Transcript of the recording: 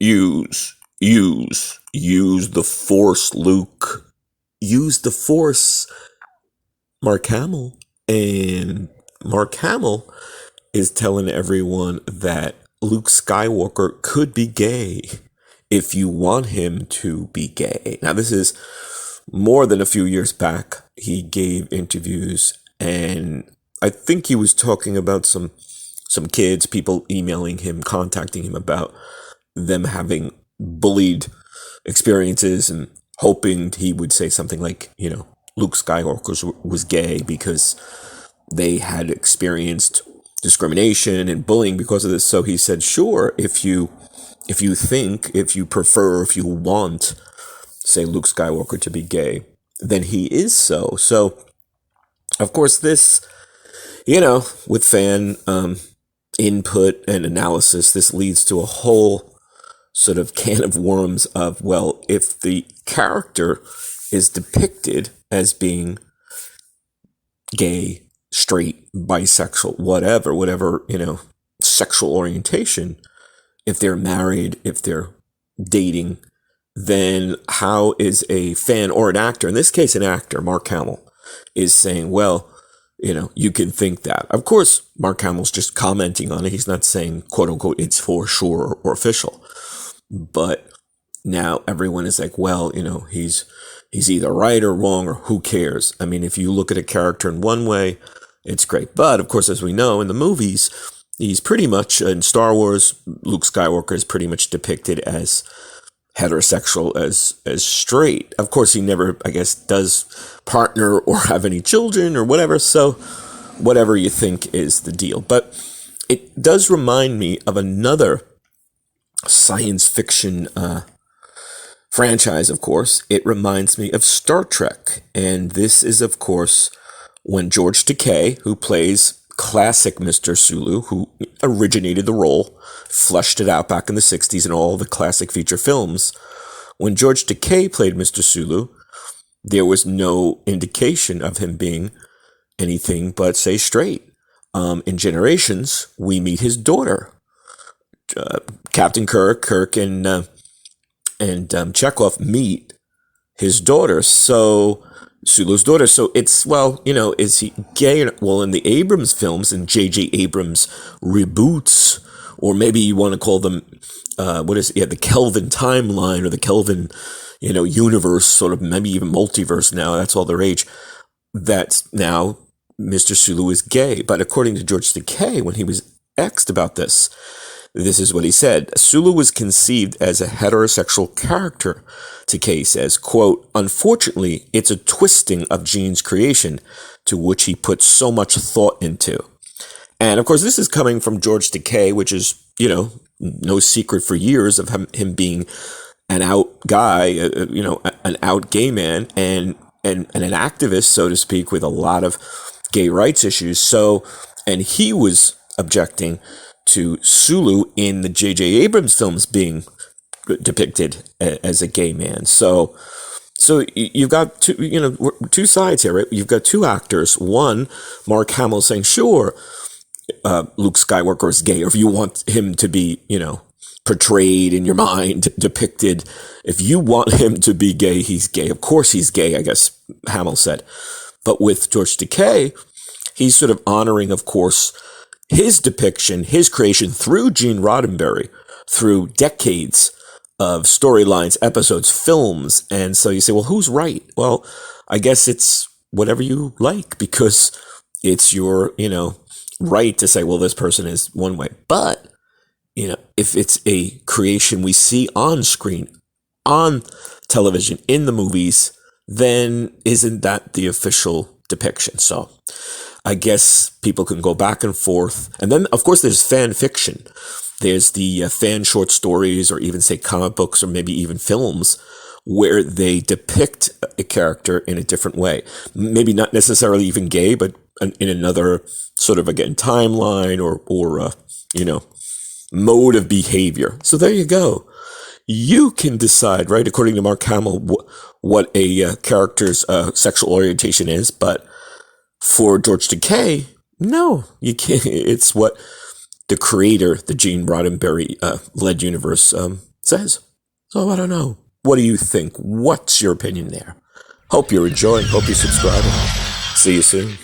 use the Force, Luke. Use the Force, Mark Hamill. And Mark Hamill is telling everyone that Luke Skywalker could be gay if you want him to be gay. Now, this is more than a few years back. He gave interviews, and I think he was talking about some kids, people emailing him, contacting him about them having bullied experiences and hoping he would say something like, Luke Skywalker was gay because they had experienced discrimination and bullying because of this. So he said, sure, if you think, if you prefer, if you want, say, Luke Skywalker to be gay, then he is so. So, of course, this, with fan input and analysis, this leads to a whole sort of can of worms of, well, if the character is depicted as being gay, straight, bisexual, whatever, sexual orientation, if they're married, if they're dating, then how is a fan or an actor, in this case an actor, Mark Hamill, is saying, well, you can think that. Of course, Mark Hamill's just commenting on it. He's not saying, quote unquote, it's for sure or official. But now everyone is like, well, he's either right or wrong, or who cares? I mean, if you look at a character in one way, it's great. But of course, as we know in the movies, he's pretty much, in Star Wars, Luke Skywalker is pretty much depicted as heterosexual, as straight. Of course, he never, I guess, does partner or have any children or whatever. So whatever you think is the deal. But it does remind me of another science fiction franchise, of course. It reminds me of Star Trek. And this is, of course, when George Takei, who plays classic Mr. Sulu, who originated the role, fleshed it out back in the 60s in all the classic feature films. When George Takei played Mr. Sulu, there was no indication of him being anything but, say, straight. In Generations, we meet his daughter. Captain Kirk and Chekhov meet his daughter, Sulu's daughter. So it's, well, is he gay? Well, in the Abrams films, in J.J. Abrams reboots, or maybe you want to call them, the Kelvin timeline, or the Kelvin, universe, sort of, maybe even multiverse now, that's all the rage, that's now Mr. Sulu is gay. But according to George Takei, when he was asked about this is what he said. Sulu was conceived as a heterosexual character, Takei says, quote, unfortunately, it's a twisting of Gene's creation to which he put so much thought into. And of course, this is coming from George Takei, which is, no secret for years of him being an out guy, an out gay man and an activist, so to speak, with a lot of gay rights issues. So, and he was objecting to Sulu in the J.J. Abrams films being depicted as a gay man. So you've got two sides here, right? You've got two actors. One, Mark Hamill saying, sure, Luke Skywalker is gay, or if you want him to be, portrayed in your mind, depicted, if you want him to be gay, he's gay. Of course he's gay, I guess Hamill said. But with George Takei, he's sort of honoring, of course, his depiction, his creation through Gene Roddenberry, through decades of storylines, episodes, films. And so you say, well, who's right? Well, I guess it's whatever you like, because it's your, right to say, well, this person is one way. But, if it's a creation we see on screen, on television, in the movies, then isn't that the official depiction? So I guess people can go back and forth. And then, of course, there's fan fiction. There's the fan short stories, or even, say, comic books, or maybe even films, where they depict a character in a different way. Maybe not necessarily even gay, but in another sort of, again, timeline or mode of behavior. So there you go. You can decide, right, according to Mark Hamill, what a character's sexual orientation is. But for George Takei, no, you can't. It's what the creator, the Gene Roddenberry led universe, says. So I don't know. What do you think? What's your opinion there? Hope you're enjoying. Hope you're subscribing. See you soon.